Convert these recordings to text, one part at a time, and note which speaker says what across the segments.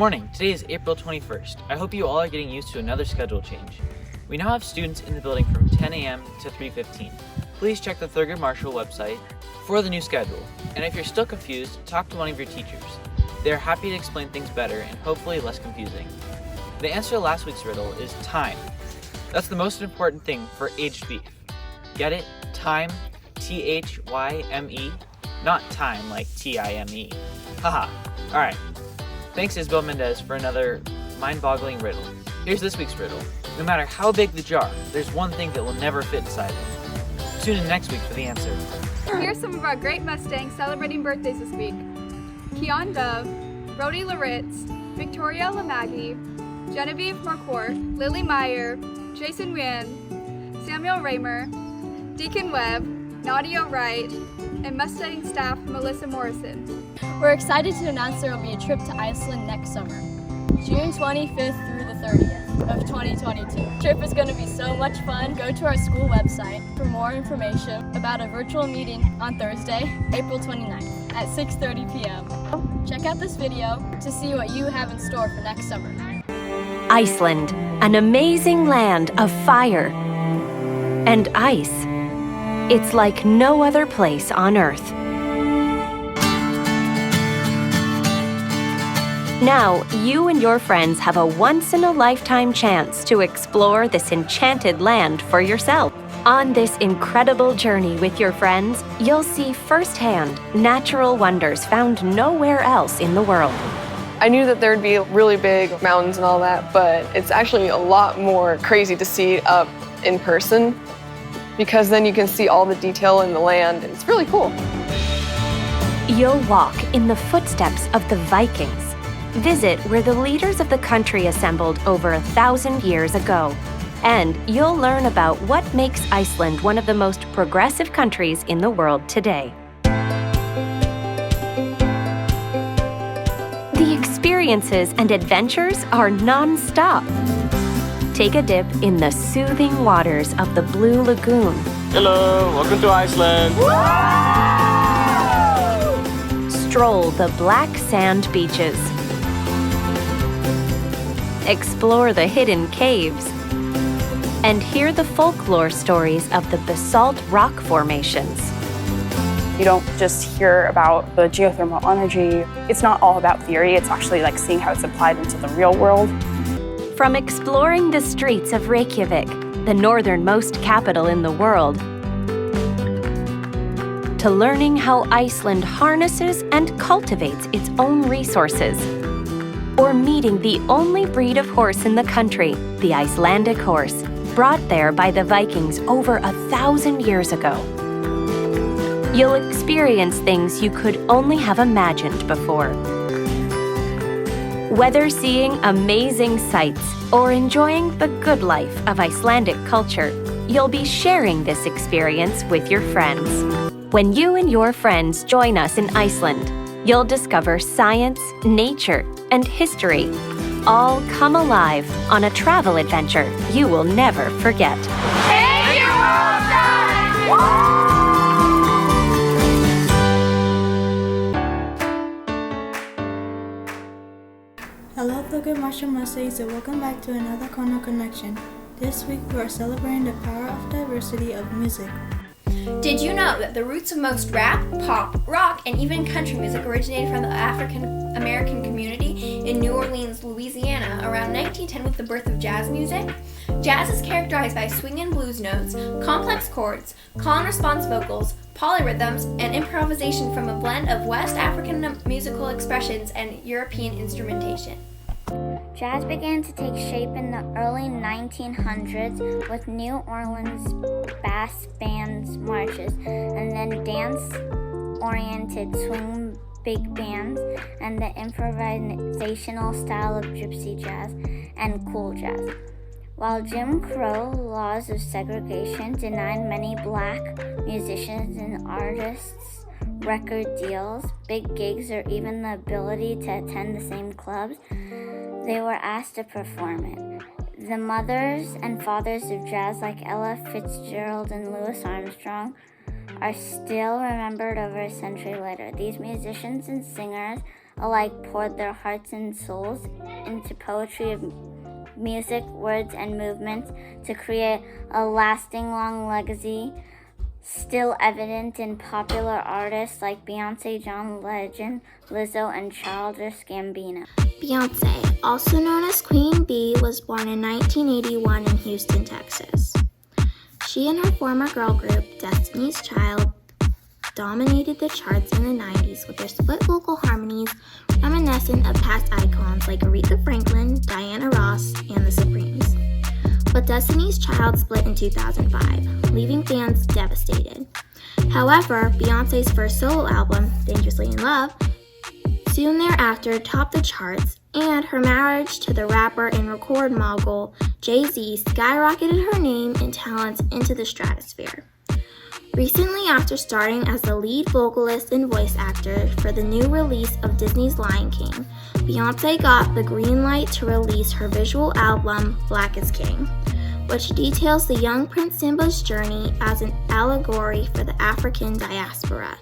Speaker 1: morning, today is April 21st. I hope you all are getting used to another schedule change. We now have students in the building from 10 a.m. to 3:15. Please check the Thurgood Marshall website for the new schedule. And if you're still confused, talk to one of your teachers. They're happy to explain things better and hopefully less confusing. The answer to last week's riddle is time. That's the most important thing for aged beef. Get it? Time, T-H-Y-M-E, not time like T-I-M-E. Haha. Alright. Thanks Isabel Mendez for another mind-boggling riddle. Here's this week's riddle. No matter how big the jar, there's one thing that will never fit inside it. Tune in next week for the answer.
Speaker 2: Here's some of our great Mustangs celebrating birthdays this week. Keon Dove, Brody Loritz, Victoria Lamaggi, Genevieve Marcourt, Lily Meyer, Jason Nguyen, Samuel Raymer, Deacon Webb, Nadia Wright, and Mustang staff Melissa Morrison.
Speaker 3: We're excited to announce there will be a trip to Iceland next summer, June 25th through the 30th of 2022. The trip is going to be so much fun. Go to our school website for more information about a virtual meeting on Thursday, April 29th at 6:30 p.m. Check out this video to see what you have in store for next summer.
Speaker 4: Iceland, an amazing land of fire and ice. It's like no other place on Earth. Now, you and your friends have a once-in-a-lifetime chance to explore this enchanted land for yourself. On this incredible journey with your friends, you'll see firsthand natural wonders found nowhere else in the world.
Speaker 5: I knew that there'd be really big mountains and all that, but it's actually a lot more crazy to see it up in person because then you can see all the detail in the land, and it's really cool.
Speaker 4: You'll walk in the footsteps of the Vikings. Visit where the leaders of the country assembled over 1,000 years ago. And you'll learn about what makes Iceland one of the most progressive countries in the world today. The experiences and adventures are non-stop. Take a dip in the soothing waters of the Blue Lagoon.
Speaker 6: Hello, welcome to Iceland.
Speaker 4: Stroll the black sand beaches. Explore the hidden caves. And hear the folklore stories of the basalt rock formations.
Speaker 7: You don't just hear about the geothermal energy. It's not all about theory, it's actually like seeing how it's applied into the real world.
Speaker 4: From exploring the streets of Reykjavik, the northernmost capital in the world, to learning how Iceland harnesses and cultivates its own resources, or meeting the only breed of horse in the country, the Icelandic horse, brought there by the Vikings over 1,000 years ago. You'll experience things you could only have imagined before. Whether seeing amazing sights or enjoying the good life of Icelandic culture, you'll be sharing this experience with your friends. When you and your friends join us in Iceland, you'll discover science, nature, and history, all come alive on a travel adventure you will never forget.
Speaker 2: Hey, your world time!
Speaker 8: Hello, Thurgood Marshall Mustangs, and welcome back to another Corner Connection. This week we are celebrating the power of diversity of music.
Speaker 9: Did you know that the roots of most rap, pop, rock, and even country music originated from the African American community in New Orleans, Louisiana, around 1910 with the birth of jazz music? Jazz is characterized by swing and blues notes, complex chords, call and response vocals, polyrhythms, and improvisation from a blend of West African musical expressions and European instrumentation.
Speaker 10: Jazz began to take shape in the early 1900s with New Orleans bass bands marches, and then dance-oriented swing big bands, and the improvisational style of gypsy jazz and cool jazz. While Jim Crow laws of segregation denied many black musicians and artists record deals, big gigs, or even the ability to attend the same clubs, they were asked to perform it. The mothers and fathers of jazz like Ella Fitzgerald and Louis Armstrong are still remembered over a century later. These musicians and singers alike poured their hearts and souls into poetry of music, words, and movements to create a lasting long legacy, still evident in popular artists like Beyonce, John Legend, Lizzo, and Childish Gambino.
Speaker 11: Beyonce, also known as Queen Bee, was born in 1981 in Houston, Texas. She and her former girl group, Destiny's Child, dominated the charts in the 90s with their split vocal harmonies reminiscent of past icons like Aretha Franklin, Diana Ross, and the Supremes. But Destiny's Child split in 2005, leaving fans devastated. However, Beyonce's first solo album, Dangerously in Love, soon thereafter topped the charts, and her marriage to the rapper and record mogul Jay-Z skyrocketed her name and talents into the stratosphere. Recently, after starring as the lead vocalist and voice actor for the new release of Disney's Lion King, Beyonce got the green light to release her visual album, Black is King, which details the young Prince Simba's journey as an allegory for the African diaspora.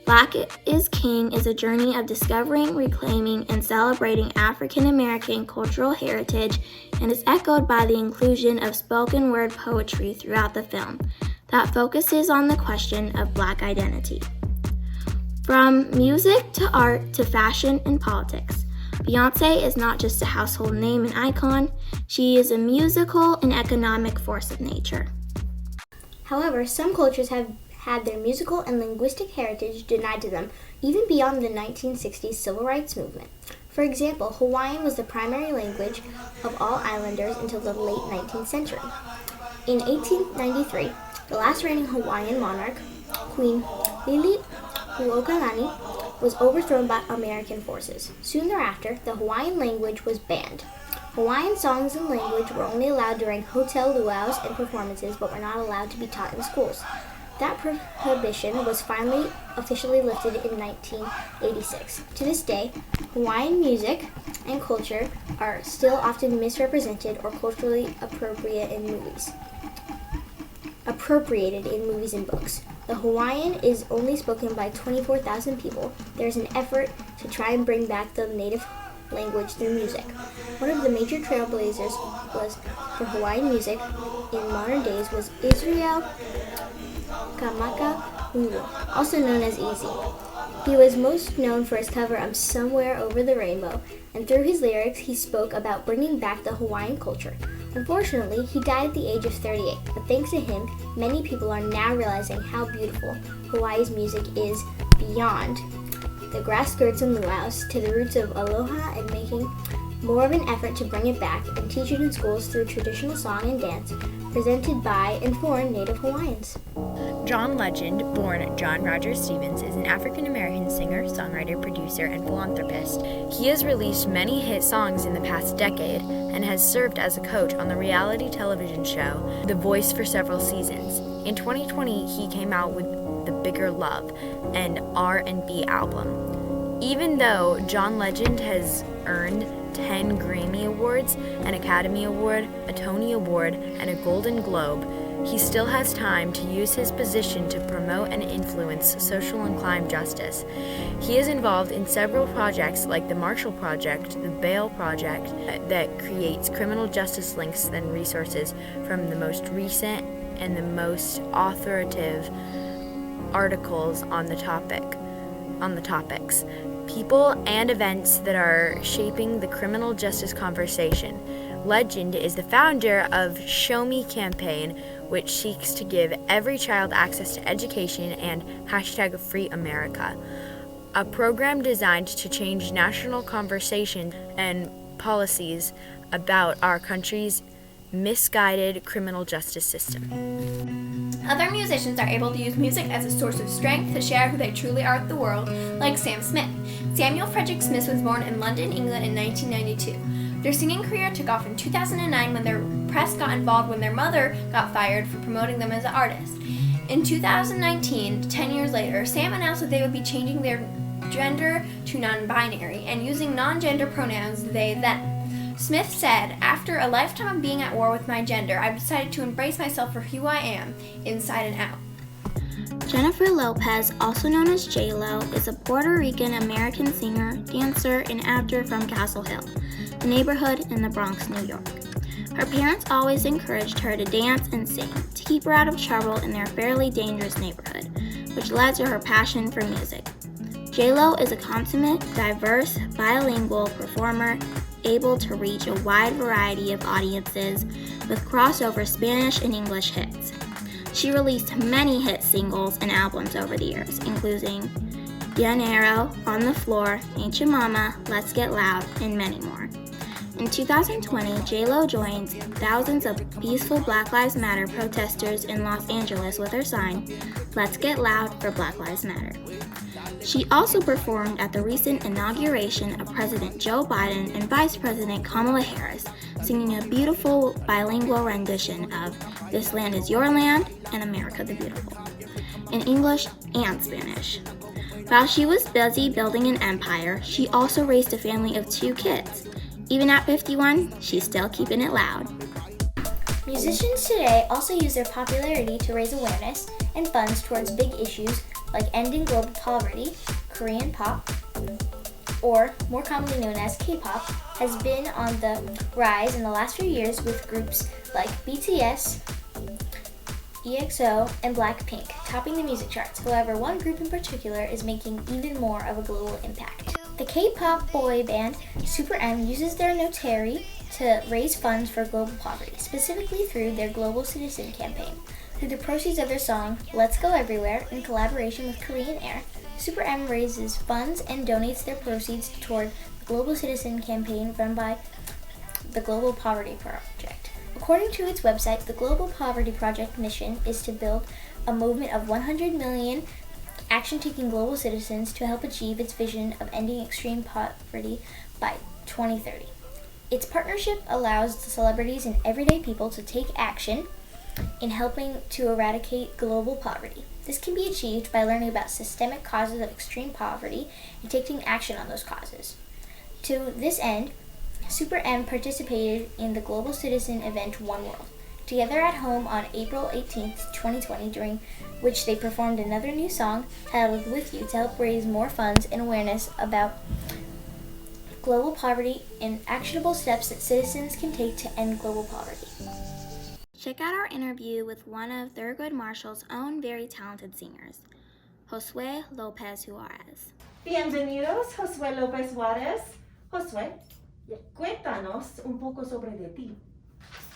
Speaker 11: Black is King is a journey of discovering, reclaiming, and celebrating African American cultural heritage and is echoed by the inclusion of spoken word poetry throughout the film that focuses on the question of Black identity. From music to art to fashion and politics, Beyonce is not just a household name and icon, she is a musical and economic force of nature.
Speaker 12: However, some cultures have had their musical and linguistic heritage denied to them, even beyond the 1960s civil rights movement. For example, Hawaiian was the primary language of all islanders until the late 19th century. In 1893, the last reigning Hawaiian monarch, Queen Liliuokalani, was overthrown by American forces. Soon thereafter, the Hawaiian language was banned. Hawaiian songs and language were only allowed during hotel luau's and performances, but were not allowed to be taught in schools. That prohibition was finally officially lifted in 1986. To this day, Hawaiian music and culture are still often misrepresented or culturally appropriated in movies and books. The Hawaiian is only spoken by 24,000 people. There's an effort to try and bring back the native language through music. One of the major trailblazers for Hawaiian music in modern days was Israel Kamaka Ulu, also known as Easy. He was most known for his cover of Somewhere Over the Rainbow, and through his lyrics he spoke about bringing back the Hawaiian culture. Unfortunately, he died at the age of 38, but thanks to him, many people are now realizing how beautiful Hawaii's music is beyond the grass skirts and luau's to the roots of aloha, and making more of an effort to bring it back and teach it in schools through traditional song and dance presented by and for Native Hawaiians.
Speaker 13: John Legend, born John Roger Stevens, is an African-American singer, songwriter, producer, and philanthropist. He has released many hit songs in the past decade and has served as a coach on the reality television show The Voice for several seasons. In 2020, he came out with The Bigger Love, an R&B album. Even though John Legend has earned 10 Grammy Awards, an Academy Award, a Tony Award, and a Golden Globe, he still has time to use his position to promote and influence social and climate justice. He is involved in several projects like the Marshall Project, the Bail Project, that creates criminal justice links and resources from the most recent and the most authoritative articles on the topics, people and events that are shaping the criminal justice conversation. Legend is the founder of Show Me campaign, which seeks to give every child access to education, and #Free America, a program designed to change national conversation and policies about our country's misguided criminal justice system.
Speaker 9: Other musicians are able to use music as a source of strength to share who they truly are with the world, like Sam Smith. Samuel Frederick Smith was born in London, England in 1992. Their singing career took off in 2009 when their press got involved when their mother got fired for promoting them as an artist. In 2019, 10 years later, Sam announced that they would be changing their gender to non-binary and using non-gender pronouns they, them. Smith said, "After a lifetime of being at war with my gender, I've decided to embrace myself for who I am, inside and out."
Speaker 11: Jennifer Lopez, also known as J-Lo, is a Puerto Rican-American singer, dancer, and actor from Castle Hill, a neighborhood in the Bronx, New York. Her parents always encouraged her to dance and sing to keep her out of trouble in their fairly dangerous neighborhood, which led to her passion for music. J-Lo is a consummate, diverse, bilingual performer able to reach a wide variety of audiences with crossover Spanish and English hits. She released many hit singles and albums over the years, including Llanero, On the Floor, Ain't Ya Mama, Let's Get Loud, and many more. In 2020, J-Lo joined thousands of peaceful Black Lives Matter protesters in Los Angeles with her sign, Let's Get Loud for Black Lives Matter. She also performed at the recent inauguration of President Joe Biden and Vice President Kamala Harris, singing a beautiful bilingual rendition of This Land Is Your Land and America the Beautiful, in English and Spanish. While she was busy building an empire, she also raised a family of 2 kids. Even at 51, she's still keeping it loud.
Speaker 9: Musicians today also use their popularity to raise awareness and funds towards big issues like ending global poverty. Korean pop, or more commonly known as K-pop, has been on the rise in the last few years with groups like BTS, EXO, and Blackpink topping the music charts. However, one group in particular is making even more of a global impact. The K-pop boy band Super M uses their notoriety to raise funds for global poverty, specifically through their Global Citizen campaign. Through the proceeds of their song, Let's Go Everywhere, in collaboration with Korean Air, Super M raises funds and donates their proceeds toward the Global Citizen campaign run by the Global Poverty Project. According to its website, the Global Poverty Project mission is to build a movement of 100 million action-taking global citizens to help achieve its vision of ending extreme poverty by 2030. Its partnership allows the celebrities and everyday people to take action in helping to eradicate global poverty. This can be achieved by learning about systemic causes of extreme poverty and taking action on those causes. To this end, Super M participated in the Global Citizen event One World, together at home on April 18, 2020, during which they performed another new song titled With You to help raise more funds and awareness about global poverty and actionable steps that citizens can take to end global poverty.
Speaker 11: Check out our interview with one of Thurgood Marshall's own very talented singers, Josué López Juárez.
Speaker 14: Bienvenidos, Josué López Juárez. Josué, cuéntanos un poco sobre de ti.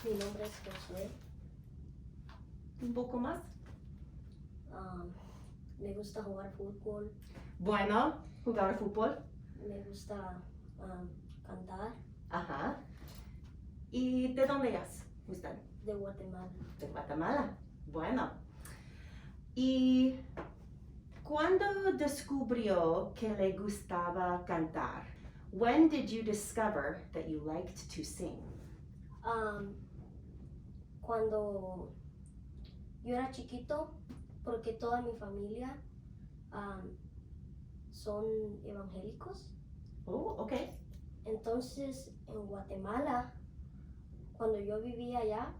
Speaker 15: Mi nombre es Josué.
Speaker 14: Un poco más.
Speaker 15: Me gusta jugar fútbol.
Speaker 14: Bueno, jugar fútbol.
Speaker 15: Me gusta cantar.
Speaker 14: Ajá. ¿Y de dónde eres usted?
Speaker 15: De Guatemala.
Speaker 14: De Guatemala. Bueno. ¿Y cuándo descubrió que le gustaba cantar? When did you discover that you liked to sing?
Speaker 15: Cuando yo era chiquito, porque toda mi familia son evangélicos.
Speaker 14: Oh, okay.
Speaker 15: Entonces, en Guatemala, cuando yo vivía allá,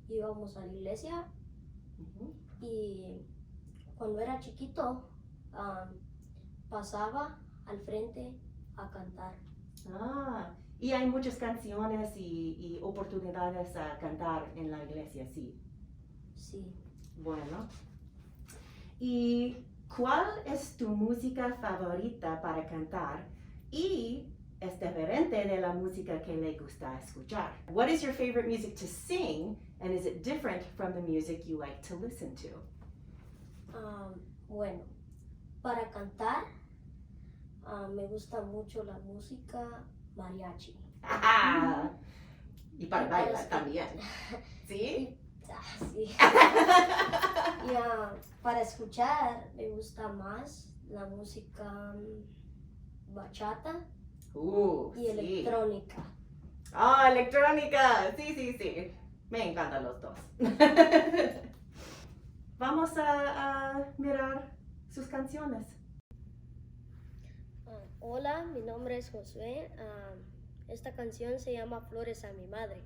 Speaker 15: íbamos a la iglesia. Y cuando era chiquito, pasaba al frente a cantar.
Speaker 14: Y hay muchas canciones y oportunidades a cantar en la iglesia, sí.
Speaker 15: Sí.
Speaker 14: Bueno. ¿Y cuál es tu música favorita para cantar? Y es diferente de la música que le gusta escuchar. What is your favorite music to sing, and is it different from the music you like to listen to?
Speaker 15: Bueno, para cantar, me gusta mucho la música mariachi.
Speaker 14: Y para bailar también. ¿Sí?
Speaker 15: Sí. Y para escuchar, me gusta más la música bachata y electrónica.
Speaker 14: Electrónica. Sí. Me encantan los dos. Vamos a mirar sus canciones.
Speaker 15: Hola, mi nombre es Josué. Esta canción se llama Flores a mi madre.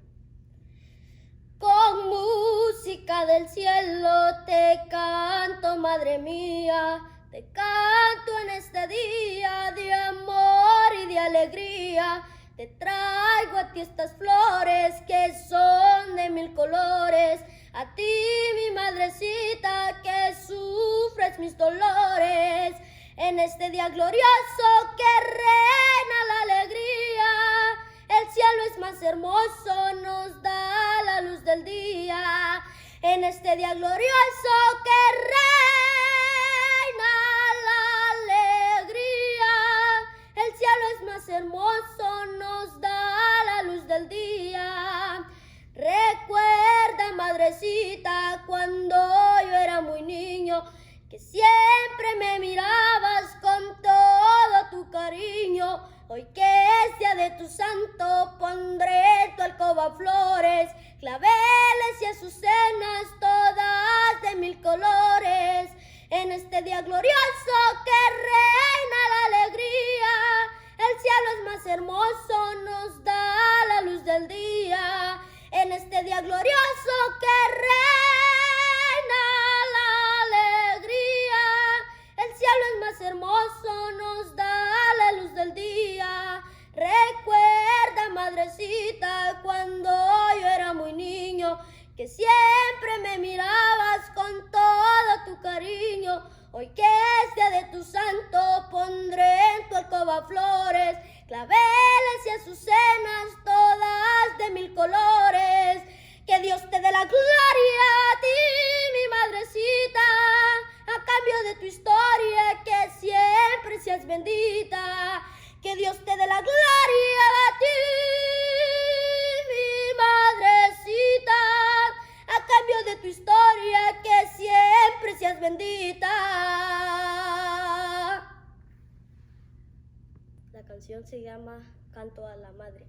Speaker 15: Con música música del cielo te canto, madre mía, te canto en este día de amor y de alegría. Te traigo a ti estas flores que son de mil colores, a ti mi madrecita que sufres mis dolores. En este día glorioso que reina la alegría, el cielo es más hermoso, nos da la luz del día. En este día glorioso que reina la alegría, el cielo es más hermoso, nos da la luz del día. Recuerda, madrecita, cuando yo era muy niño, que siempre me mirabas con todo tu cariño. Hoy que es día de tu santo, pondré en tu alcoba flores, claveles y azucenas, todas de mil colores. En este día glorioso que reina la alegría, el cielo es más hermoso, nos da la luz del día. En este día glorioso que reina la alegría, el cielo es más hermoso, nos da la luz del día. Recuerda, madrecita, cuando yo era muy niño, que siempre me mirabas con todo tu cariño. Hoy que es día de tu santo, pondré en tu alcoba flores, claveles y azucenas, todas de mil colores. Que Dios te dé la gloria a ti, mi madrecita, a cambio de tu historia, que siempre seas bendita. Que Dios te dé la gloria a ti, mi madrecita, a cambio de tu historia, que siempre seas bendita. La canción se llama Canto a la Madre.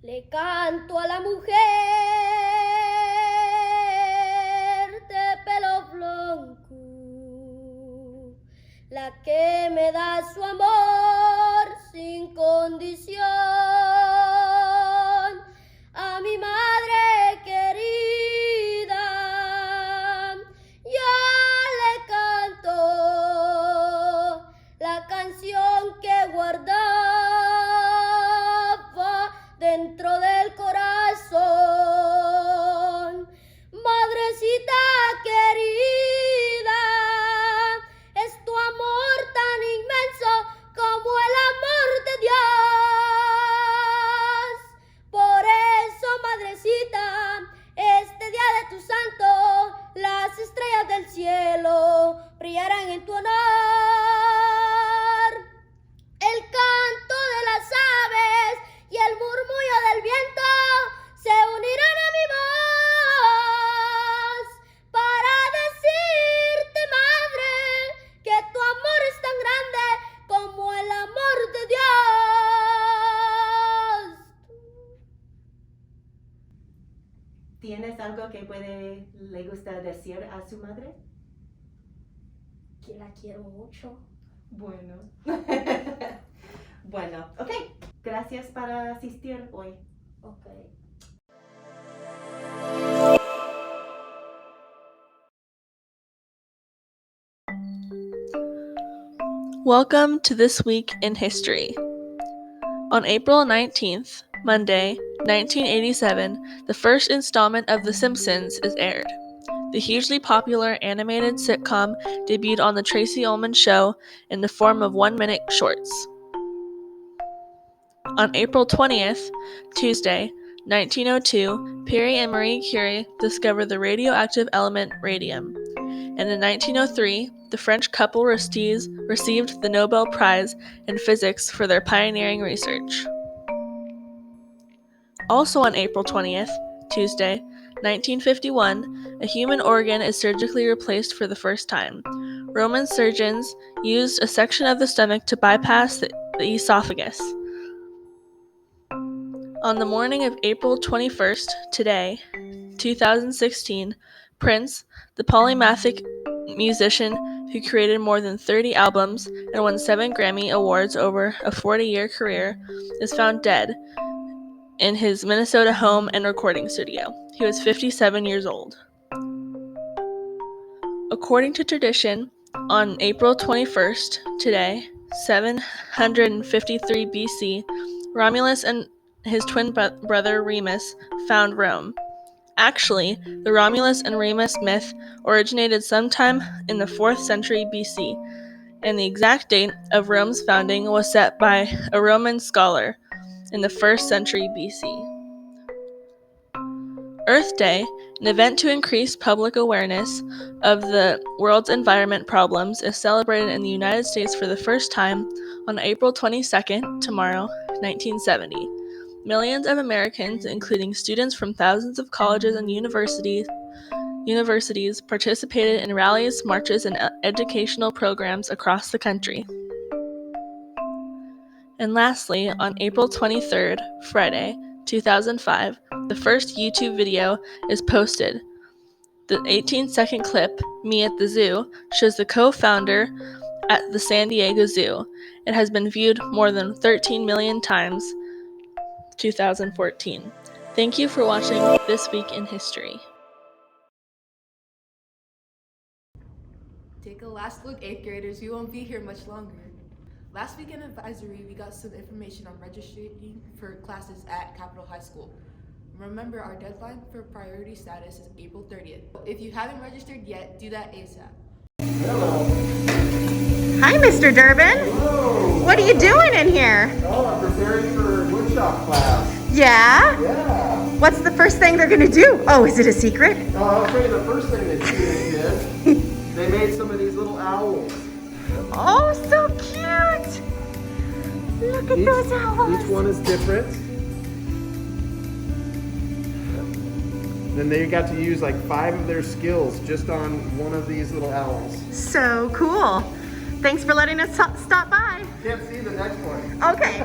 Speaker 15: Le canto a la mujer de pelo blanco, la que me da su amor sin condición. A mi madre querida, yo le canto la canción que guardaba dentro del corazón. Madrecita querida, es tu amor tan inmenso como el amor de Dios. Por eso, madrecita, este día de tu santo, las estrellas del cielo brillarán en tu honor. El canto de las aves y el murmullo del viento se unirán a mi voz para decirte, madre, que tu amor es tan grande como el amor de Dios.
Speaker 14: ¿Tienes algo que le gusta decir a su madre?
Speaker 15: Que la quiero mucho.
Speaker 14: Bueno. Bueno, ok. Gracias por asistir hoy.
Speaker 15: Ok.
Speaker 16: Welcome to This Week in History. On April 19th, Monday, 1987, the first installment of The Simpsons is aired. The hugely popular animated sitcom debuted on The Tracey Ullman Show in the form of 1-minute shorts. On April 20th, Tuesday, 1902, Pierre and Marie Curie discovered the radioactive element radium. And in 1903, the French couple received the Nobel Prize in Physics for their pioneering research. Also on April 20th, Tuesday, 1951, a human organ is surgically replaced for the first time. Roman surgeons used a section of the stomach to bypass the esophagus. On the morning of April 21st, today, 2016, Prince, the polymathic musician who created more than 30 albums and won 7 Grammy Awards over a 40-year career, is found dead in his Minnesota home and recording studio. He was 57 years old. According to tradition, on April 21st, today, 753 BC, Romulus and his twin brother Remus found Rome. Actually, the Romulus and Remus myth originated sometime in the 4th century BC, and the exact date of Rome's founding was set by a Roman scholar in the 1st century BC. Earth Day, an event to increase public awareness of the world's environment problems, is celebrated in the United States for the first time on April 22nd, tomorrow, 1970. Millions of Americans, including students from thousands of colleges and universities, participated in rallies, marches, and educational programs across the country. And lastly, on April 23rd, Friday, 2005, the first YouTube video is posted. The 18-second clip, Me at the Zoo, shows the co-founder at the San Diego Zoo. It has been viewed more than 13 million times. 2014. Thank you for watching This Week in History.
Speaker 17: Take a last look, 8th graders. We won't be here much longer. Last week in advisory, we got some information on registering for classes at Capitol High School. Remember, our deadline for priority status is April 30th. If you haven't registered yet, do that ASAP.
Speaker 18: Hello.
Speaker 19: Hi, Mr. Durbin.
Speaker 18: Hello.
Speaker 19: What are you doing in here?
Speaker 18: Oh, I'm preparing for woodshop class.
Speaker 19: Yeah?
Speaker 18: Yeah.
Speaker 19: What's the first thing they're going to do? Oh, is it a secret?
Speaker 18: I'll tell you the first thing that students did. They made some of these little owls.
Speaker 19: Oh, so cute. Look at those owls.
Speaker 18: Each one is different. Then they got to use like 5 of their skills just on one of these little owls.
Speaker 19: So cool. Thanks for letting us stop by.
Speaker 18: Can't see the next one.
Speaker 19: Okay.